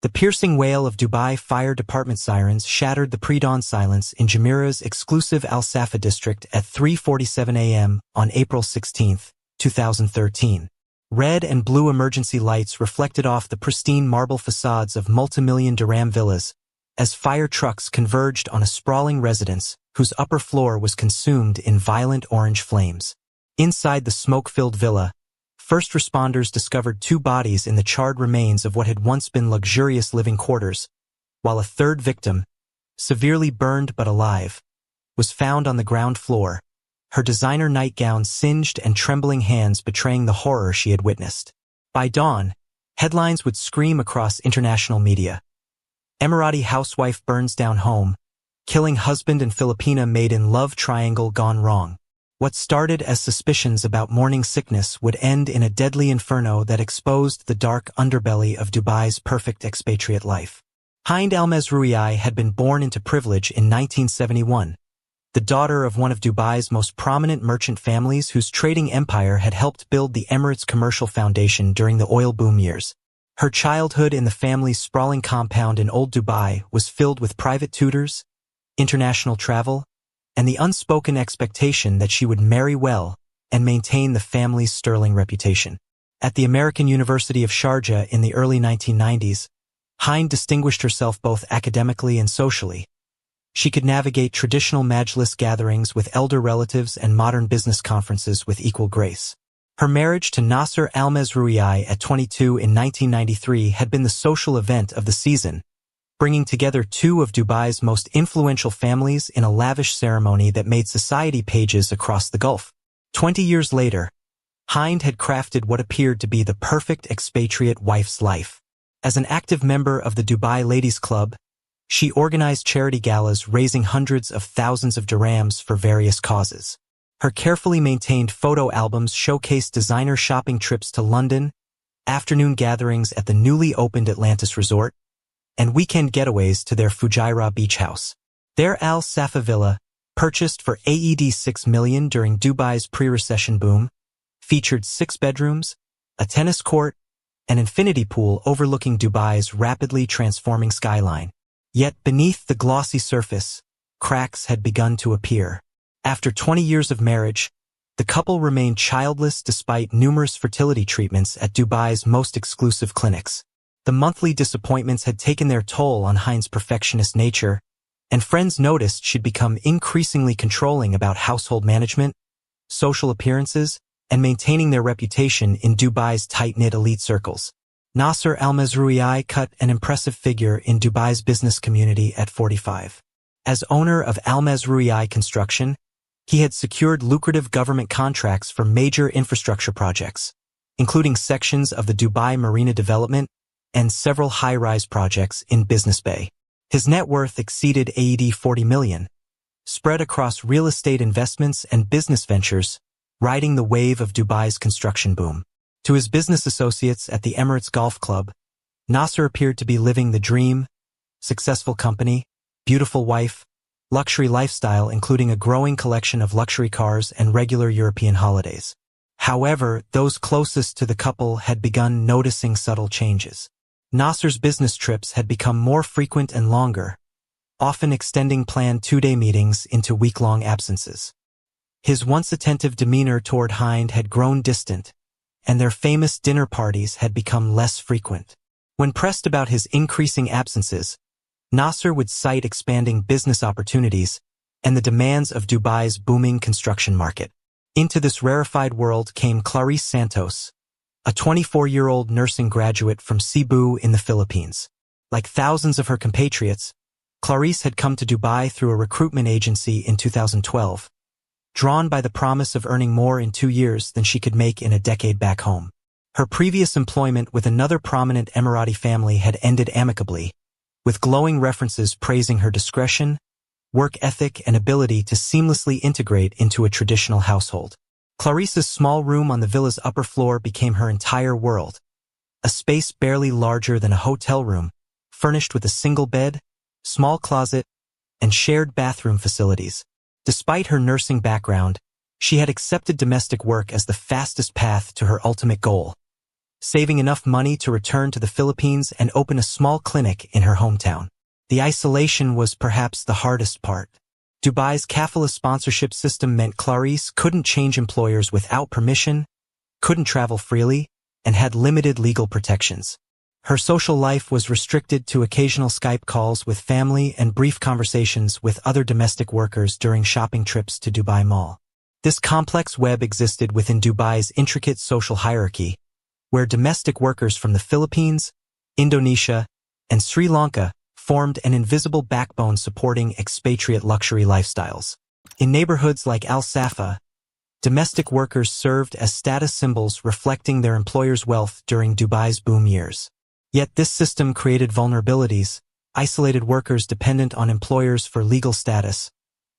The piercing wail of Dubai Fire Department sirens shattered the pre-dawn silence in Jumeirah's exclusive Al Safa district at 3:47 a.m. on April 16, 2013. Red and blue emergency lights reflected off the pristine marble facades of multi-million dirham villas as fire trucks converged on a sprawling residence whose upper floor was consumed in violent orange flames. Inside the smoke-filled villa, first responders discovered 2 bodies in the charred remains of what had once been luxurious living quarters, while a third victim, severely burned but alive, was found on the ground floor, her designer nightgown singed and trembling hands betraying the horror she had witnessed. By dawn, headlines would scream across international media. Emirati housewife burns down home, killing husband and Filipina maid-in-love triangle gone wrong. What started as suspicions about morning sickness would end in a deadly inferno that exposed the dark underbelly of Dubai's perfect expatriate life. Hind al-Mazrouei had been born into privilege in 1971, the daughter of one of Dubai's most prominent merchant families whose trading empire had helped build the Emirates' commercial foundation during the oil boom years. Her childhood in the family's sprawling compound in Old Dubai was filled with private tutors, international travel, and the unspoken expectation that she would marry well and maintain the family's sterling reputation. At the American University of Sharjah in the early 1990s, Hind distinguished herself both academically and socially. She could navigate traditional majlis gatherings with elder relatives and modern business conferences with equal grace. Her marriage to Nasser al-Mazrouei at 22 in 1993 had been the social event of the season, bringing together 2 of Dubai's most influential families in a lavish ceremony that made society pages across the Gulf. 20 years later, Hind had crafted what appeared to be the perfect expatriate wife's life. As an active member of the Dubai Ladies Club, she organized charity galas raising hundreds of thousands of dirhams for various causes. Her carefully maintained photo albums showcased designer shopping trips to London, afternoon gatherings at the newly opened Atlantis Resort, and weekend getaways to their Fujairah beach house. Their Al Safa villa, purchased for AED 6 million during Dubai's pre-recession boom, featured 6 bedrooms, a tennis court, an infinity pool overlooking Dubai's rapidly transforming skyline. Yet beneath the glossy surface, cracks had begun to appear. After 20 years of marriage, the couple remained childless despite numerous fertility treatments at Dubai's most exclusive clinics. The monthly disappointments had taken their toll on Hind's perfectionist nature, and friends noticed she'd become increasingly controlling about household management, social appearances, and maintaining their reputation in Dubai's tight-knit elite circles. Nasser al-Mazrouei cut an impressive figure in Dubai's business community at 45. As owner of al-Mazrouei Construction, he had secured lucrative government contracts for major infrastructure projects, including sections of the Dubai Marina development and several high-rise projects in Business Bay. His net worth exceeded AED 40 million, spread across real estate investments and business ventures, riding the wave of Dubai's construction boom. To his business associates at the Emirates Golf Club, Nasser appeared to be living the dream: successful company, beautiful wife, luxury lifestyle including a growing collection of luxury cars and regular European holidays. However, those closest to the couple had begun noticing subtle changes. Nasser's business trips had become more frequent and longer, often extending planned 2-day meetings into week-long absences. His once attentive demeanor toward Hind had grown distant, and their famous dinner parties had become less frequent. When pressed about his increasing absences, Nasser would cite expanding business opportunities and the demands of Dubai's booming construction market. Into this rarefied world came Clarice Santos, a 24-year-old nursing graduate from Cebu in the Philippines. Like thousands of her compatriots, Clarice had come to Dubai through a recruitment agency in 2012, drawn by the promise of earning more in 2 years than she could make in a decade back home. Her previous employment with another prominent Emirati family had ended amicably, with glowing references praising her discretion, work ethic, and ability to seamlessly integrate into a traditional household. Clarice's small room on the villa's upper floor became her entire world, a space barely larger than a hotel room, furnished with a single bed, small closet, and shared bathroom facilities. Despite her nursing background, she had accepted domestic work as the fastest path to her ultimate goal: saving enough money to return to the Philippines and open a small clinic in her hometown. The isolation was perhaps the hardest part. Dubai's kafala sponsorship system meant Clarice couldn't change employers without permission, couldn't travel freely, and had limited legal protections. Her social life was restricted to occasional Skype calls with family and brief conversations with other domestic workers during shopping trips to Dubai Mall. This complex web existed within Dubai's intricate social hierarchy, where domestic workers from the Philippines, Indonesia, and Sri Lanka formed an invisible backbone supporting expatriate luxury lifestyles. In neighborhoods like Al Safa, domestic workers served as status symbols reflecting their employers' wealth during Dubai's boom years. Yet this system created vulnerabilities, isolated workers dependent on employers for legal status,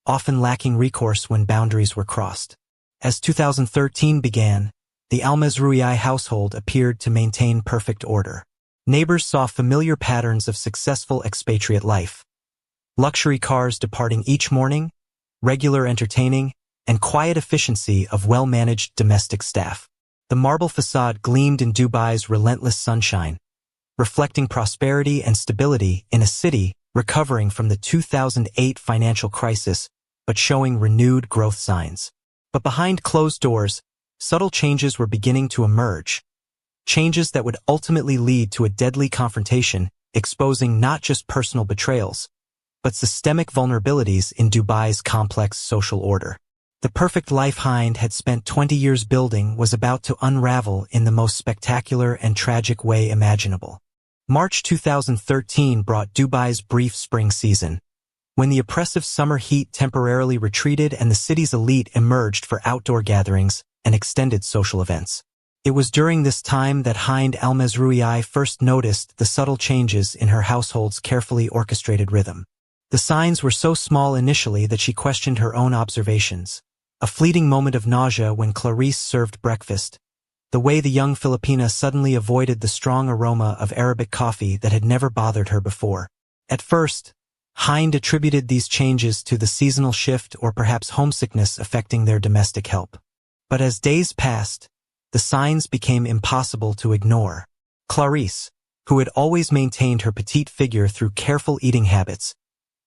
often lacking recourse when boundaries were crossed. As 2013 began, the Al-Mazrouei household appeared to maintain perfect order. Neighbors saw familiar patterns of successful expatriate life. Luxury cars departing each morning, regular entertaining, and quiet efficiency of well-managed domestic staff. The marble facade gleamed in Dubai's relentless sunshine, reflecting prosperity and stability in a city recovering from the 2008 financial crisis, but showing renewed growth signs. But behind closed doors, subtle changes were beginning to emerge. Changes that would ultimately lead to a deadly confrontation, exposing not just personal betrayals, but systemic vulnerabilities in Dubai's complex social order. The perfect life Hind had spent 20 years building was about to unravel in the most spectacular and tragic way imaginable. March 2013 brought Dubai's brief spring season, when the oppressive summer heat temporarily retreated and the city's elite emerged for outdoor gatherings and extended social events. It was during this time that Hind Al-Mazrouei first noticed the subtle changes in her household's carefully orchestrated rhythm. The signs were so small initially that she questioned her own observations. A fleeting moment of nausea when Clarice served breakfast, the way the young Filipina suddenly avoided the strong aroma of Arabic coffee that had never bothered her before. At first, Hind attributed these changes to the seasonal shift or perhaps homesickness affecting their domestic help. But as days passed, the signs became impossible to ignore. Clarice, who had always maintained her petite figure through careful eating habits,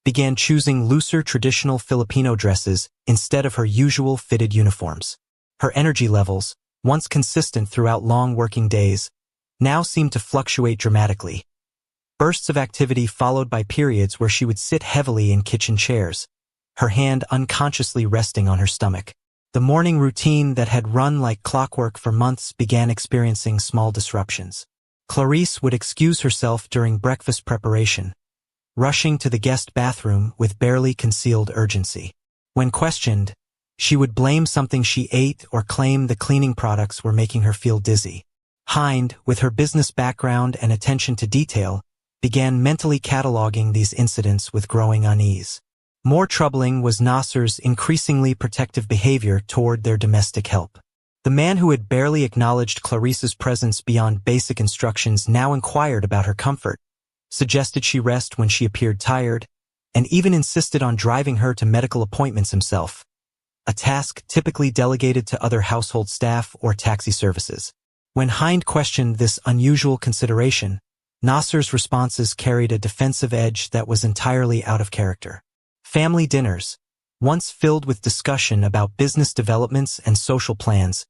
began choosing looser traditional Filipino dresses instead of her usual fitted uniforms. Her energy levels, once consistent throughout long working days, now seemed to fluctuate dramatically. Bursts of activity followed by periods where she would sit heavily in kitchen chairs, her hand unconsciously resting on her stomach. The morning routine that had run like clockwork for months began experiencing small disruptions. Clarice would excuse herself during breakfast preparation, rushing to the guest bathroom with barely concealed urgency. When questioned, she would blame something she ate or claim the cleaning products were making her feel dizzy. Hind, with her business background and attention to detail, began mentally cataloging these incidents with growing unease. More troubling was Nasser's increasingly protective behavior toward their domestic help. The man who had barely acknowledged Clarice's presence beyond basic instructions now inquired about her comfort, suggested she rest when she appeared tired, and even insisted on driving her to medical appointments himself, a task typically delegated to other household staff or taxi services. When Hind questioned this unusual consideration, Nasser's responses carried a defensive edge that was entirely out of character. Family dinners, once filled with discussion about business developments and social plans,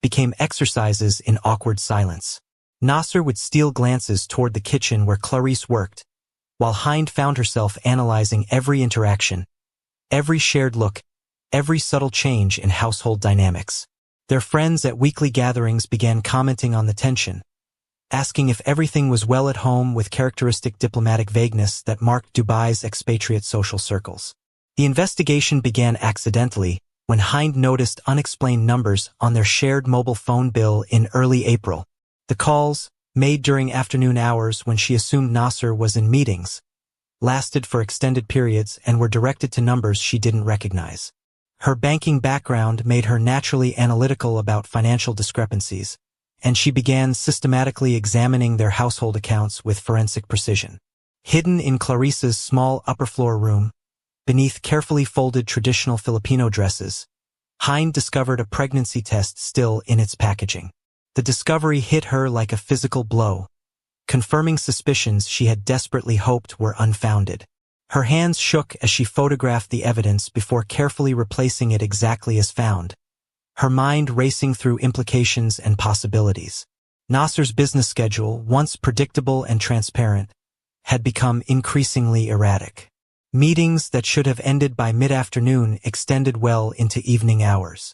became exercises in awkward silence. Nasser would steal glances toward the kitchen where Clarice worked, while Hind found herself analyzing every interaction, every shared look, every subtle change in household dynamics. Their friends at weekly gatherings began commenting on the tension, asking if everything was well at home with characteristic diplomatic vagueness that marked Dubai's expatriate social circles. The investigation began accidentally when Hind noticed unexplained numbers on their shared mobile phone bill in early April. The calls, made during afternoon hours when she assumed Nasser was in meetings, lasted for extended periods and were directed to numbers she didn't recognize. Her banking background made her naturally analytical about financial discrepancies, and she began systematically examining their household accounts with forensic precision. Hidden in Clarice's small upper-floor room, beneath carefully folded traditional Filipino dresses, Hind discovered a pregnancy test still in its packaging. The discovery hit her like a physical blow, confirming suspicions she had desperately hoped were unfounded. Her hands shook as she photographed the evidence before carefully replacing it exactly as found, her mind racing through implications and possibilities. Nasser's business schedule, once predictable and transparent, had become increasingly erratic. Meetings that should have ended by mid-afternoon extended well into evening hours.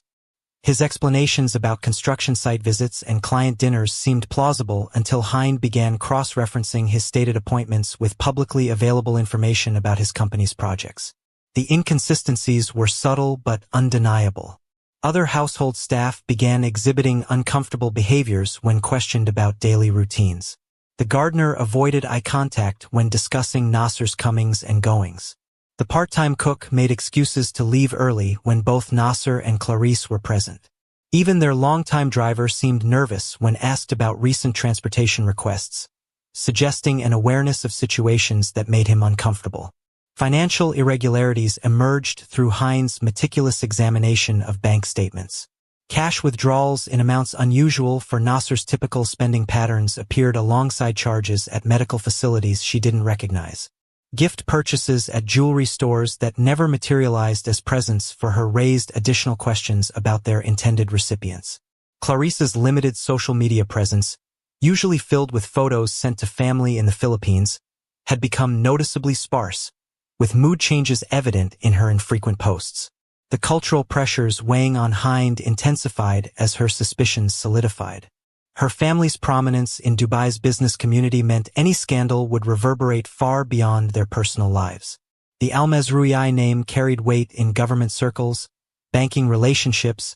His explanations about construction site visits and client dinners seemed plausible until Hind began cross-referencing his stated appointments with publicly available information about his company's projects. The inconsistencies were subtle but undeniable. Other household staff began exhibiting uncomfortable behaviors when questioned about daily routines. The gardener avoided eye contact when discussing Nasser's comings and goings. The part-time cook made excuses to leave early when both Nasser and Clarice were present. Even their longtime driver seemed nervous when asked about recent transportation requests, suggesting an awareness of situations that made him uncomfortable. Financial irregularities emerged through Hind's meticulous examination of bank statements. Cash withdrawals in amounts unusual for Nasser's typical spending patterns appeared alongside charges at medical facilities she didn't recognize. Gift purchases at jewelry stores that never materialized as presents for her raised additional questions about their intended recipients. Clarice's limited social media presence, usually filled with photos sent to family in the Philippines, had become noticeably sparse, with mood changes evident in her infrequent posts. The cultural pressures weighing on Hind intensified as her suspicions solidified. Her family's prominence in Dubai's business community meant any scandal would reverberate far beyond their personal lives. The Al Mazrui name carried weight in government circles, banking relationships,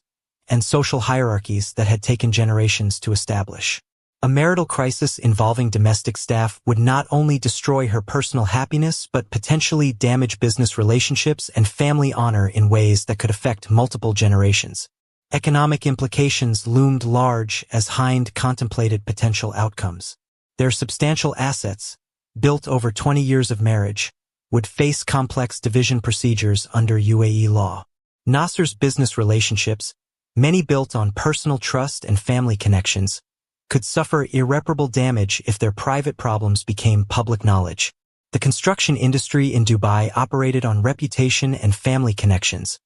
and social hierarchies that had taken generations to establish. A marital crisis involving domestic staff would not only destroy her personal happiness but potentially damage business relationships and family honor in ways that could affect multiple generations. Economic implications loomed large as Hind contemplated potential outcomes. Their substantial assets, built over 20 years of marriage, would face complex division procedures under UAE law. Nasser's business relationships, many built on personal trust and family connections, could suffer irreparable damage if their private problems became public knowledge. The construction industry in Dubai operated on reputation and family connections,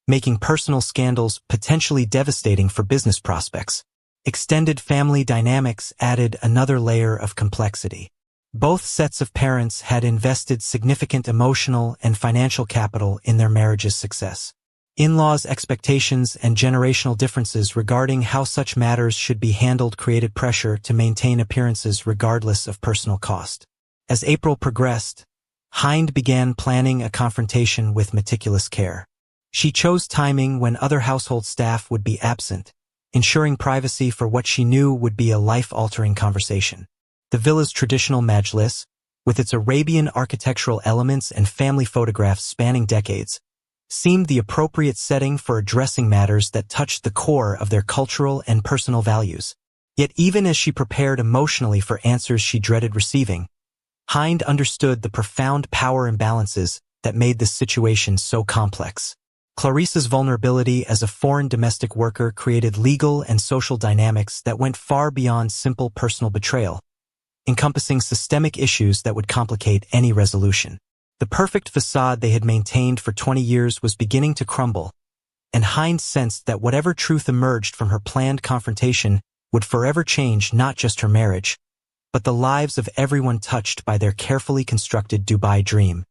making personal scandals potentially devastating for business prospects. Extended family dynamics added another layer of complexity. Both sets of parents had invested significant emotional and financial capital in their marriage's success. In-laws' expectations and generational differences regarding how such matters should be handled created pressure to maintain appearances regardless of personal cost. As April progressed, Hind began planning a confrontation with meticulous care. She chose timing when other household staff would be absent, ensuring privacy for what she knew would be a life-altering conversation. The villa's traditional majlis, with its Arabian architectural elements and family photographs spanning decades, seemed the appropriate setting for addressing matters that touched the core of their cultural and personal values. Yet even as she prepared emotionally for answers she dreaded receiving, Hind understood the profound power imbalances that made this situation so complex. Clarice's vulnerability as a foreign domestic worker created legal and social dynamics that went far beyond simple personal betrayal, encompassing systemic issues that would complicate any resolution. The perfect facade they had maintained for 20 years was beginning to crumble, and Hind sensed that whatever truth emerged from her planned confrontation would forever change not just her marriage, but the lives of everyone touched by their carefully constructed Dubai dream.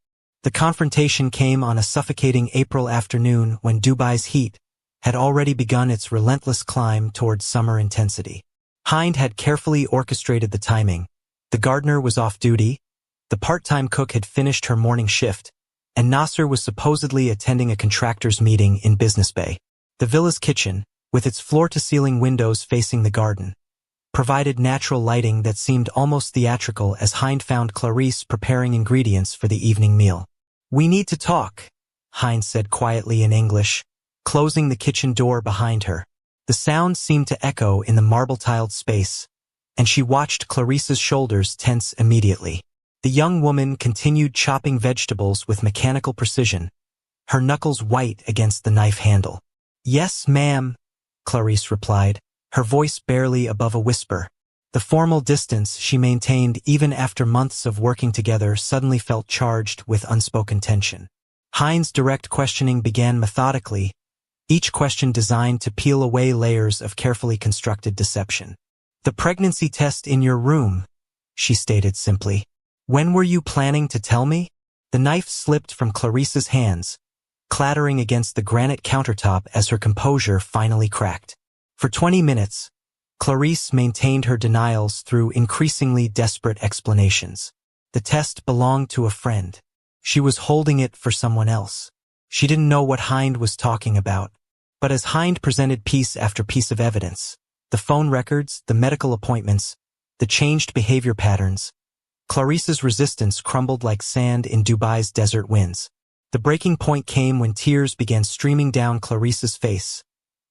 The confrontation came on a suffocating April afternoon when Dubai's heat had already begun its relentless climb towards summer intensity. Hind had carefully orchestrated the timing. The gardener was off duty, the part-time cook had finished her morning shift, and Nasser was supposedly attending a contractor's meeting in Business Bay. The villa's kitchen, with its floor-to-ceiling windows facing the garden, provided natural lighting that seemed almost theatrical as Hind found Clarice preparing ingredients for the evening meal. "We need to talk," Hind said quietly in English, closing the kitchen door behind her. The sound seemed to echo in the marble-tiled space, and she watched Clarice's shoulders tense immediately. The young woman continued chopping vegetables with mechanical precision, her knuckles white against the knife handle. "Yes, ma'am," Clarice replied, her voice barely above a whisper. The formal distance she maintained even after months of working together suddenly felt charged with unspoken tension. Hind's direct questioning began methodically, each question designed to peel away layers of carefully constructed deception. "The pregnancy test in your room," she stated simply. "When were you planning to tell me?" The knife slipped from Clarice's hands, clattering against the granite countertop as her composure finally cracked. For 20 minutes, Clarice maintained her denials through increasingly desperate explanations. The test belonged to a friend. She was holding it for someone else. She didn't know what Hind was talking about. But as Hind presented piece after piece of evidence, the phone records, the medical appointments, the changed behavior patterns, Clarice's resistance crumbled like sand in Dubai's desert winds. The breaking point came when tears began streaming down Clarice's face,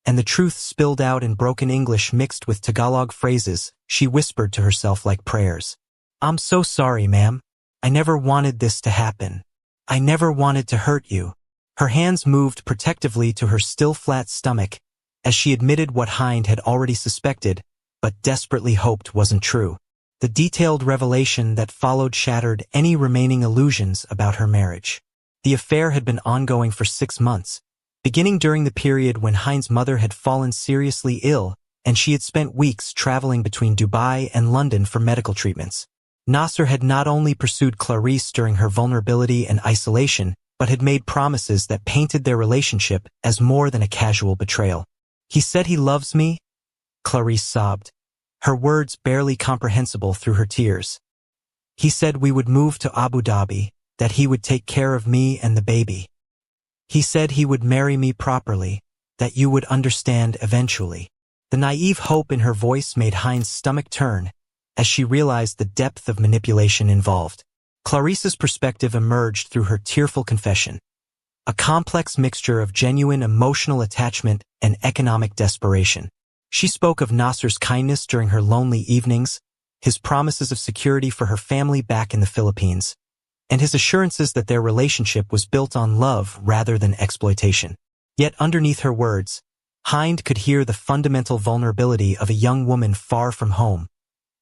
and the truth spilled out in broken English mixed with Tagalog phrases she whispered to herself like prayers. "I'm so sorry, ma'am. I never wanted this to happen. I never wanted to hurt you." Her hands moved protectively to her still flat stomach as she admitted what Hind had already suspected, but desperately hoped wasn't true. The detailed revelation that followed shattered any remaining illusions about her marriage. The affair had been ongoing for 6 months, beginning during the period when Hind's mother had fallen seriously ill, and she had spent weeks traveling between Dubai and London for medical treatments. Nasser had not only pursued Clarice during her vulnerability and isolation, but had made promises that painted their relationship as more than a casual betrayal. "He said he loves me," Clarice sobbed, her words barely comprehensible through her tears. "He said we would move to Abu Dhabi, that he would take care of me and the baby. He said he would marry me properly, that you would understand eventually." The naive hope in her voice made Hind's stomach turn as she realized the depth of manipulation involved. Clarice's perspective emerged through her tearful confession, a complex mixture of genuine emotional attachment and economic desperation. She spoke of Nasser's kindness during her lonely evenings, his promises of security for her family back in the Philippines, and his assurances that their relationship was built on love rather than exploitation. Yet underneath her words, Hind could hear the fundamental vulnerability of a young woman far from home,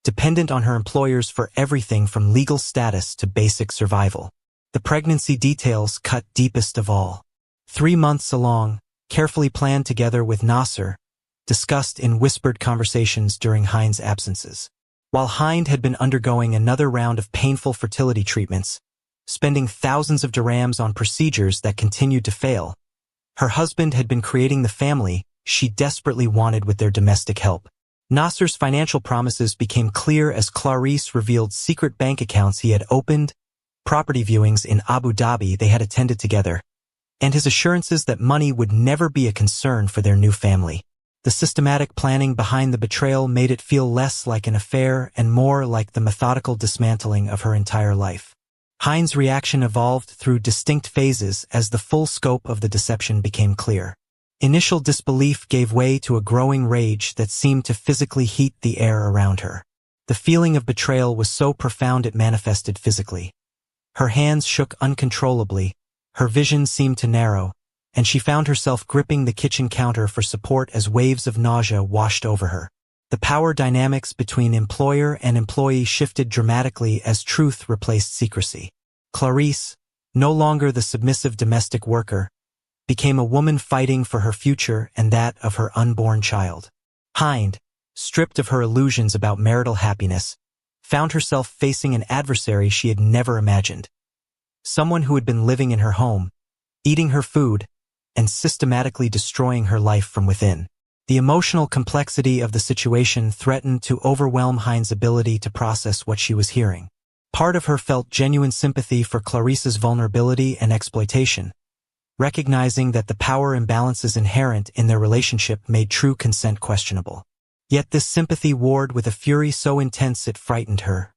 dependent on her employers for everything from legal status to basic survival. The pregnancy details cut deepest of all. 3 months along, carefully planned together with Nasser, discussed in whispered conversations during Hind's absences. While Hind had been undergoing another round of painful fertility treatments, spending thousands of dirhams on procedures that continued to fail, her husband had been creating the family she desperately wanted with their domestic help. Nasser's financial promises became clear as Clarice revealed secret bank accounts he had opened, property viewings in Abu Dhabi they had attended together, and his assurances that money would never be a concern for their new family. The systematic planning behind the betrayal made it feel less like an affair and more like the methodical dismantling of her entire life. Hind's reaction evolved through distinct phases as the full scope of the deception became clear. Initial disbelief gave way to a growing rage that seemed to physically heat the air around her. The feeling of betrayal was so profound it manifested physically. Her hands shook uncontrollably, her vision seemed to narrow, and she found herself gripping the kitchen counter for support as waves of nausea washed over her. The power dynamics between employer and employee shifted dramatically as truth replaced secrecy. Clarice, no longer the submissive domestic worker, became a woman fighting for her future and that of her unborn child. Hind, stripped of her illusions about marital happiness, found herself facing an adversary she had never imagined. Someone who had been living in her home, eating her food, and systematically destroying her life from within. The emotional complexity of the situation threatened to overwhelm Hind's ability to process what she was hearing. Part of her felt genuine sympathy for Clarice's vulnerability and exploitation, recognizing that the power imbalances inherent in their relationship made true consent questionable. Yet this sympathy warred with a fury so intense it frightened her.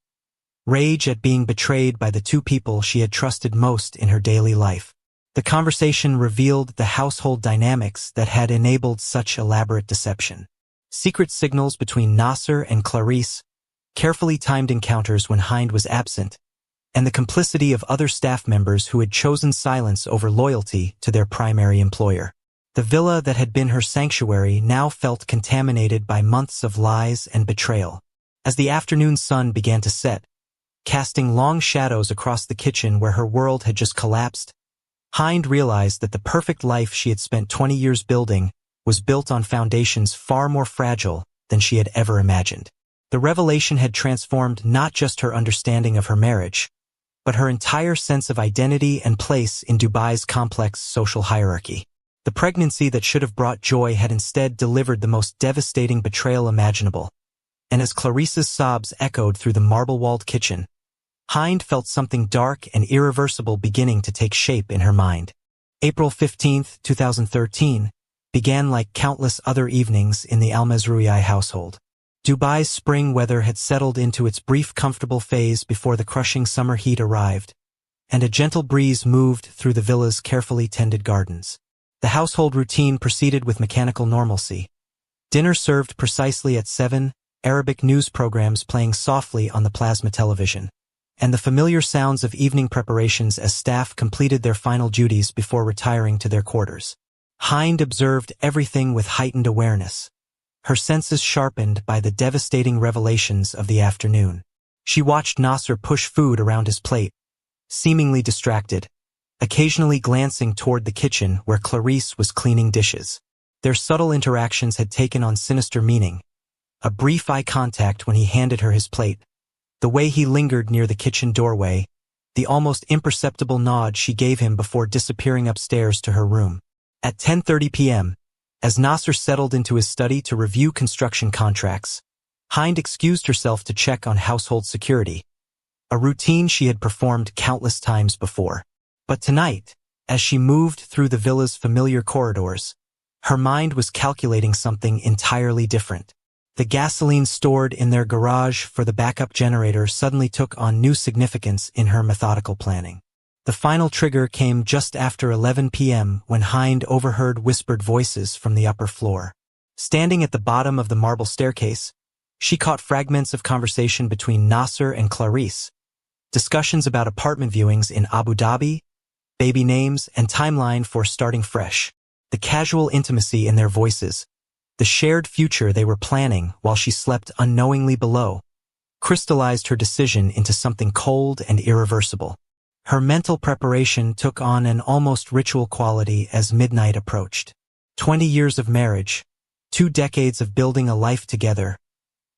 Rage at being betrayed by the two people she had trusted most in her daily life. The conversation revealed the household dynamics that had enabled such elaborate deception. Secret signals between Nasser and Clarice, carefully timed encounters when Hind was absent, and the complicity of other staff members who had chosen silence over loyalty to their primary employer. The villa that had been her sanctuary now felt contaminated by months of lies and betrayal. As the afternoon sun began to set, casting long shadows across the kitchen where her world had just collapsed, Hind realized that the perfect life she had spent 20 years building was built on foundations far more fragile than she had ever imagined. The revelation had transformed not just her understanding of her marriage, but her entire sense of identity and place in Dubai's complex social hierarchy. The pregnancy that should have brought joy had instead delivered the most devastating betrayal imaginable, and as Clarice's sobs echoed through the marble-walled kitchen, Hind felt something dark and irreversible beginning to take shape in her mind. April 15, 2013, began like countless other evenings in the Al-Mazrouei household. Dubai's spring weather had settled into its brief comfortable phase before the crushing summer heat arrived, and a gentle breeze moved through the villa's carefully tended gardens. The household routine proceeded with mechanical normalcy. Dinner served precisely at 7, Arabic news programs playing softly on the plasma television, and the familiar sounds of evening preparations as staff completed their final duties before retiring to their quarters. Hind observed everything with heightened awareness, her senses sharpened by the devastating revelations of the afternoon. She watched Nasser push food around his plate, seemingly distracted, occasionally glancing toward the kitchen where Clarice was cleaning dishes. Their subtle interactions had taken on sinister meaning. A brief eye contact when he handed her his plate, the way he lingered near the kitchen doorway, the almost imperceptible nod she gave him before disappearing upstairs to her room. At 10:30 p.m., as Nasser settled into his study to review construction contracts, Hind excused herself to check on household security, a routine she had performed countless times before. But tonight, as she moved through the villa's familiar corridors, her mind was calculating something entirely different. The gasoline stored in their garage for the backup generator suddenly took on new significance in her methodical planning. The final trigger came just after 11 p.m. when Hind overheard whispered voices from the upper floor. Standing at the bottom of the marble staircase, she caught fragments of conversation between Nasser and Clarice, discussions about apartment viewings in Abu Dhabi, baby names, and timeline for starting fresh. The casual intimacy in their voices, the shared future they were planning while she slept unknowingly below, crystallized her decision into something cold and irreversible. Her mental preparation took on an almost ritual quality as midnight approached. 20 years of marriage, 2 decades of building a life together,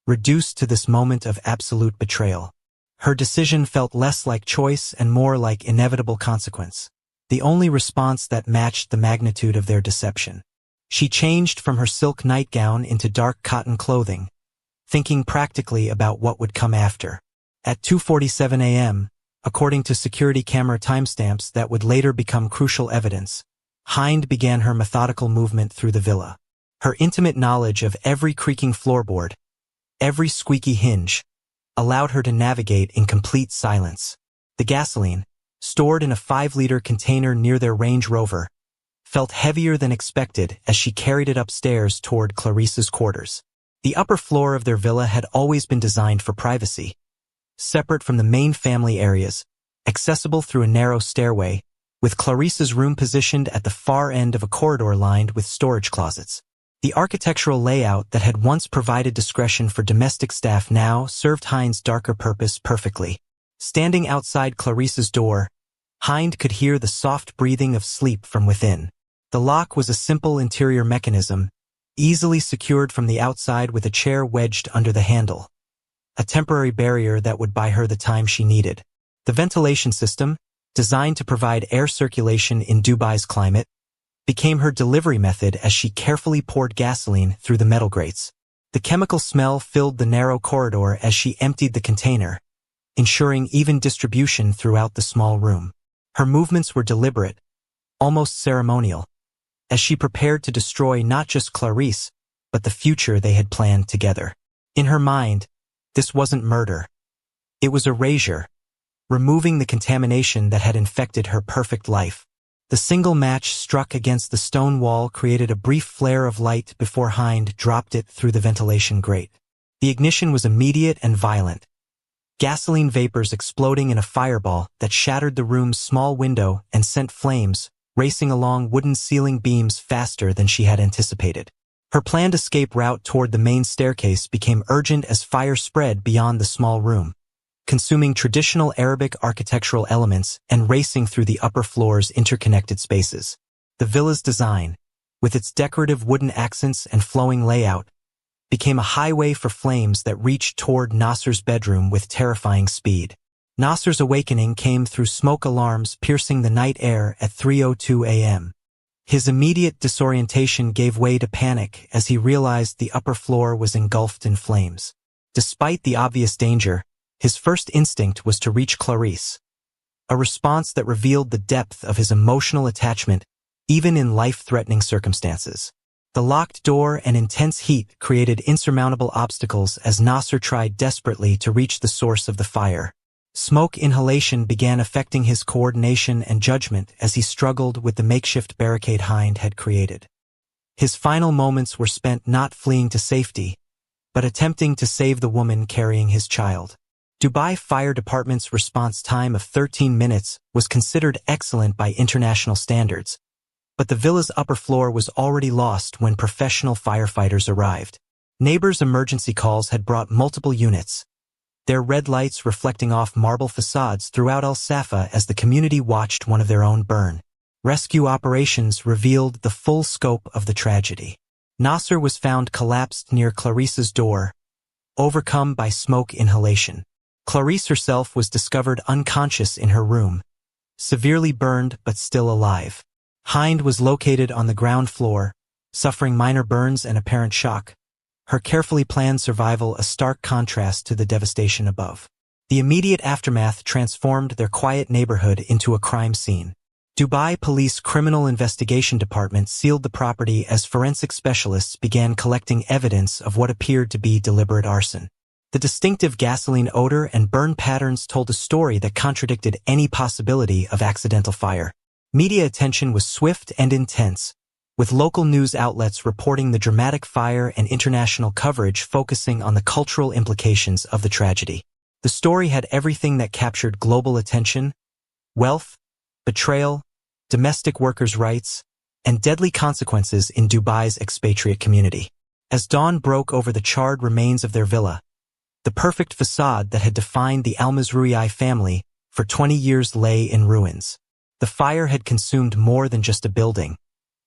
reduced to this moment of absolute betrayal. Her decision felt less like choice and more like inevitable consequence, the only response that matched the magnitude of their deception. She changed from her silk nightgown into dark cotton clothing, thinking practically about what would come after. At 2:47 a.m., according to security camera timestamps that would later become crucial evidence, Hind began her methodical movement through the villa. Her intimate knowledge of every creaking floorboard, every squeaky hinge, allowed her to navigate in complete silence. The gasoline, stored in a 5-liter container near their Range Rover, felt heavier than expected as she carried it upstairs toward Clarice's quarters. The upper floor of their villa had always been designed for privacy, separate from the main family areas, accessible through a narrow stairway, with Clarice's room positioned at the far end of a corridor lined with storage closets. The architectural layout that had once provided discretion for domestic staff now served Hind's darker purpose perfectly. Standing outside Clarice's door, Hind could hear the soft breathing of sleep from within. The lock was a simple interior mechanism, easily secured from the outside with a chair wedged under the handle, a temporary barrier that would buy her the time she needed. The ventilation system, designed to provide air circulation in Dubai's climate, became her delivery method as she carefully poured gasoline through the metal grates. The chemical smell filled the narrow corridor as she emptied the container, ensuring even distribution throughout the small room. Her movements were deliberate, almost ceremonial, as she prepared to destroy not just Clarice, but the future they had planned together. In her mind, this wasn't murder. It was erasure, removing the contamination that had infected her perfect life. The single match struck against the stone wall created a brief flare of light before Hind dropped it through the ventilation grate. The ignition was immediate and violent, gasoline vapors exploding in a fireball that shattered the room's small window and sent flames racing along wooden ceiling beams faster than she had anticipated. Her planned escape route toward the main staircase became urgent as fire spread beyond the small room, consuming traditional Arabic architectural elements and racing through the upper floor's interconnected spaces. The villa's design, with its decorative wooden accents and flowing layout, became a highway for flames that reached toward Nasser's bedroom with terrifying speed. Nasser's awakening came through smoke alarms piercing the night air at 3:02 a.m. His immediate disorientation gave way to panic as he realized the upper floor was engulfed in flames. Despite the obvious danger, his first instinct was to reach Clarice, a response that revealed the depth of his emotional attachment even in life-threatening circumstances. The locked door and intense heat created insurmountable obstacles as Nasser tried desperately to reach the source of the fire. Smoke inhalation began affecting his coordination and judgment as he struggled with the makeshift barricade Hind had created. His final moments were spent not fleeing to safety, but attempting to save the woman carrying his child. Dubai Fire Department's response time of 13 minutes was considered excellent by international standards, but the villa's upper floor was already lost when professional firefighters arrived. Neighbors' emergency calls had brought multiple units, their red lights reflecting off marble facades throughout Al Safa as the community watched one of their own burn. Rescue operations revealed the full scope of the tragedy. Nasser was found collapsed near Clarice's door, overcome by smoke inhalation. Clarice herself was discovered unconscious in her room, severely burned but still alive. Hind was located on the ground floor, suffering minor burns and apparent shock, her carefully planned survival a stark contrast to the devastation above. The immediate aftermath transformed their quiet neighborhood into a crime scene. Dubai Police Criminal Investigation Department sealed the property as forensic specialists began collecting evidence of what appeared to be deliberate arson. The distinctive gasoline odor and burn patterns told a story that contradicted any possibility of accidental fire. Media attention was swift and intense, with local news outlets reporting the dramatic fire and international coverage focusing on the cultural implications of the tragedy. The story had everything that captured global attention: wealth, betrayal, domestic workers' rights, and deadly consequences in Dubai's expatriate community. As dawn broke over the charred remains of their villa, the perfect facade that had defined the Al-Mazrouei family for 20 years lay in ruins. The fire had consumed more than just a building.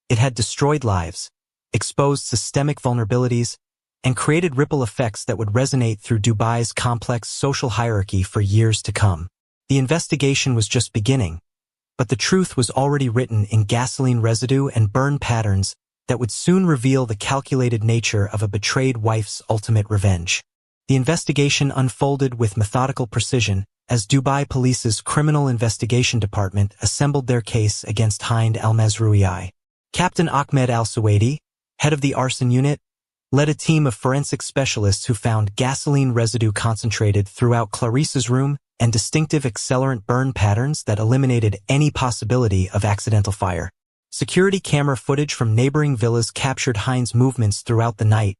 It had destroyed lives, exposed systemic vulnerabilities, and created ripple effects that would resonate through Dubai's complex social hierarchy for years to come. The investigation was just beginning, but the truth was already written in gasoline residue and burn patterns that would soon reveal the calculated nature of a betrayed wife's ultimate revenge. The investigation unfolded with methodical precision as Dubai Police's Criminal Investigation Department assembled their case against Hind al-Mazrouei. Captain Ahmed al-Suwaidi, head of the arson unit, led a team of forensic specialists who found gasoline residue concentrated throughout Clarice's room and distinctive accelerant burn patterns that eliminated any possibility of accidental fire. Security camera footage from neighboring villas captured Hind's movements throughout the night,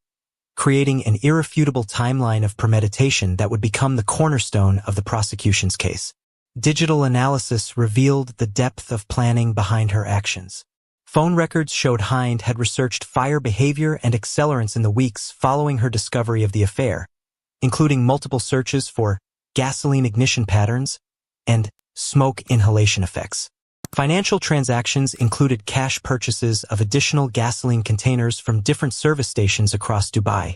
creating an irrefutable timeline of premeditation that would become the cornerstone of the prosecution's case. Digital analysis revealed the depth of planning behind her actions. Phone records showed Hind had researched fire behavior and accelerants in the weeks following her discovery of the affair, including multiple searches for gasoline ignition patterns and smoke inhalation effects. Financial transactions included cash purchases of additional gasoline containers from different service stations across Dubai,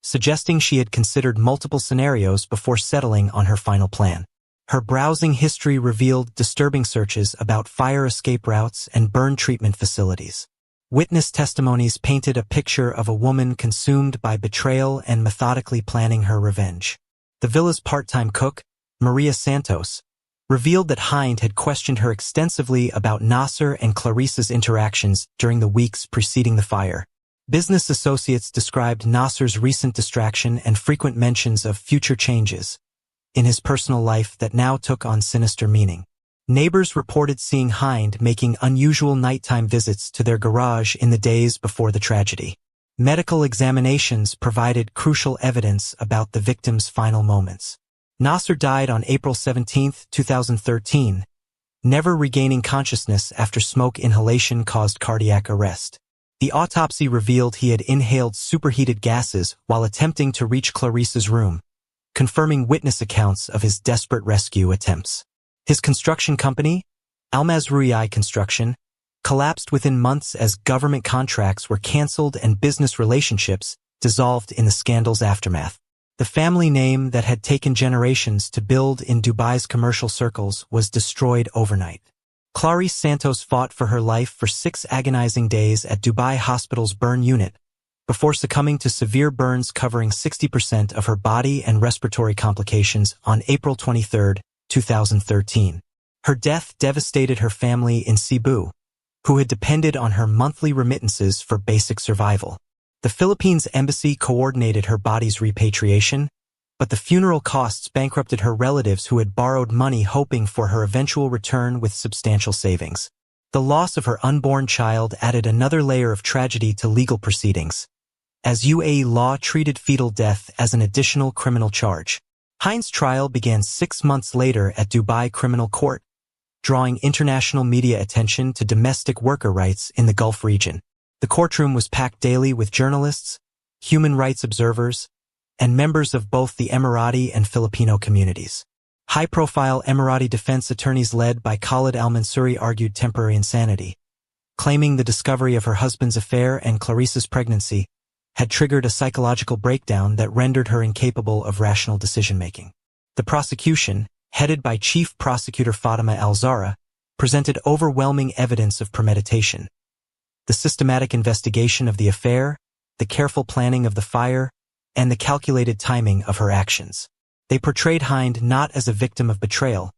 suggesting she had considered multiple scenarios before settling on her final plan. Her browsing history revealed disturbing searches about fire escape routes and burn treatment facilities. Witness testimonies painted a picture of a woman consumed by betrayal and methodically planning her revenge. The villa's part-time cook, Maria Santos, revealed that Hind had questioned her extensively about Nasser and Clarice's interactions during the weeks preceding the fire. Business associates described Nasser's recent distraction and frequent mentions of future changes in his personal life that now took on sinister meaning. Neighbors reported seeing Hind making unusual nighttime visits to their garage in the days before the tragedy. Medical examinations provided crucial evidence about the victim's final moments. Nasser died on April 17, 2013, never regaining consciousness after smoke inhalation caused cardiac arrest. The autopsy revealed he had inhaled superheated gases while attempting to reach Clarice's room, confirming witness accounts of his desperate rescue attempts. His construction company, Almaz Construction, collapsed within months as government contracts were canceled and business relationships dissolved in the scandal's aftermath. The family name that had taken generations to build in Dubai's commercial circles was destroyed overnight. Clarice Santos fought for her life for 6 agonizing days at Dubai Hospital's burn unit, before succumbing to severe burns covering 60% of her body and respiratory complications on April 23, 2013. Her death devastated her family in Cebu, who had depended on her monthly remittances for basic survival. The Philippines embassy coordinated her body's repatriation, but the funeral costs bankrupted her relatives who had borrowed money hoping for her eventual return with substantial savings. The loss of her unborn child added another layer of tragedy to legal proceedings, as UAE law treated fetal death as an additional criminal charge. Hind's trial began 6 months later at Dubai Criminal Court, drawing international media attention to domestic worker rights in the Gulf region. The courtroom was packed daily with journalists, human rights observers, and members of both the Emirati and Filipino communities. High-profile Emirati defense attorneys led by Khalid al-Mansouri argued temporary insanity, claiming the discovery of her husband's affair and Clarice's pregnancy had triggered a psychological breakdown that rendered her incapable of rational decision-making. The prosecution, headed by Chief Prosecutor Fatima Al-Zahra, presented overwhelming evidence of premeditation. The systematic investigation of the affair, the careful planning of the fire, and the calculated timing of her actions. They portrayed Hind not as a victim of betrayal,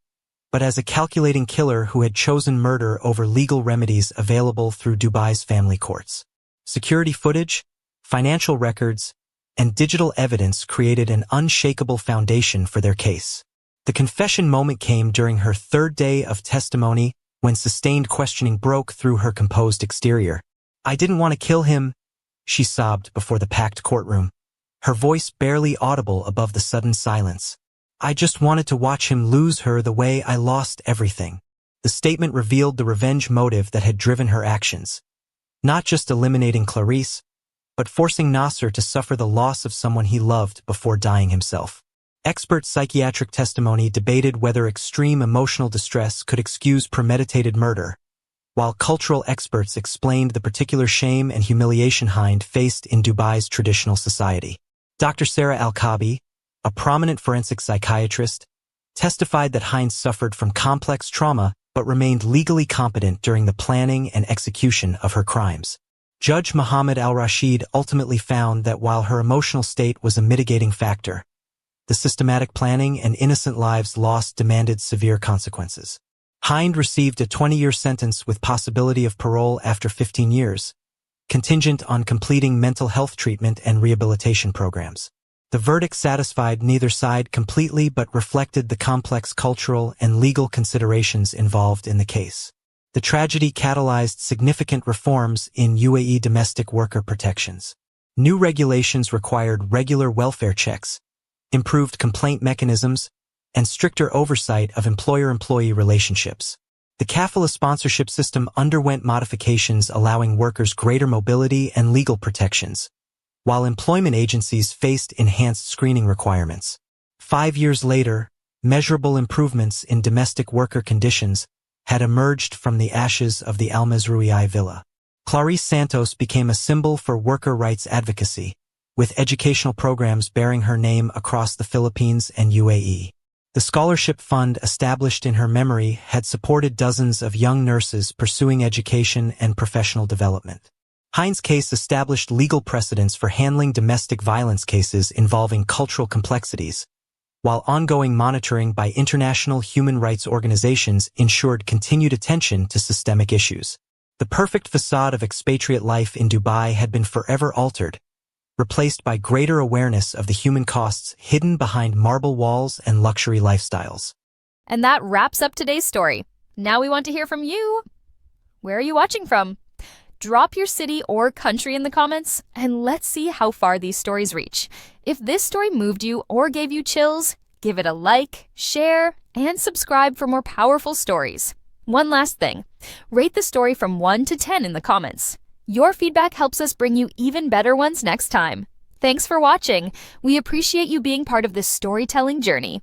but as a calculating killer who had chosen murder over legal remedies available through Dubai's family courts. Security footage, financial records, and digital evidence created an unshakable foundation for their case. The confession moment came during her 3rd day of testimony when sustained questioning broke through her composed exterior. "I didn't want to kill him," she sobbed before the packed courtroom, her voice barely audible above the sudden silence. "I just wanted to watch him lose her the way I lost everything." The statement revealed the revenge motive that had driven her actions, not just eliminating Clarice, but forcing Nasser to suffer the loss of someone he loved before dying himself. Expert psychiatric testimony debated whether extreme emotional distress could excuse premeditated murder, while cultural experts explained the particular shame and humiliation Hind faced in Dubai's traditional society. Dr. Sarah Al-Kabi, a prominent forensic psychiatrist, testified that Hind suffered from complex trauma but remained legally competent during the planning and execution of her crimes. Judge Muhammad Al-Rashid ultimately found that while her emotional state was a mitigating factor, the systematic planning and innocent lives lost demanded severe consequences. Hind received a 20-year sentence with possibility of parole after 15 years, contingent on completing mental health treatment and rehabilitation programs. The verdict satisfied neither side completely but reflected the complex cultural and legal considerations involved in the case. The tragedy catalyzed significant reforms in UAE domestic worker protections. New regulations required regular welfare checks, improved complaint mechanisms, and stricter oversight of employer-employee relationships. The kafala sponsorship system underwent modifications allowing workers greater mobility and legal protections, while employment agencies faced enhanced screening requirements. 5 years later, measurable improvements in domestic worker conditions had emerged from the ashes of the Al Mazrui villa. Clarice Santos became a symbol for worker rights advocacy, with educational programs bearing her name across the Philippines and UAE. The scholarship fund established in her memory had supported dozens of young nurses pursuing education and professional development. Hind's case established legal precedents for handling domestic violence cases involving cultural complexities, while ongoing monitoring by international human rights organizations ensured continued attention to systemic issues. The perfect facade of expatriate life in Dubai had been forever altered, replaced by greater awareness of the human costs hidden behind marble walls and luxury lifestyles. And that wraps up today's story. Now we want to hear from you. Where are you watching from? Drop your city or country in the comments, and let's see how far these stories reach. If this story moved you or gave you chills, give it a like, share, and subscribe for more powerful stories. One last thing, rate the story from 1 to 10 in the comments. Your feedback helps us bring you even better ones next time. Thanks for watching. We appreciate you being part of this storytelling journey.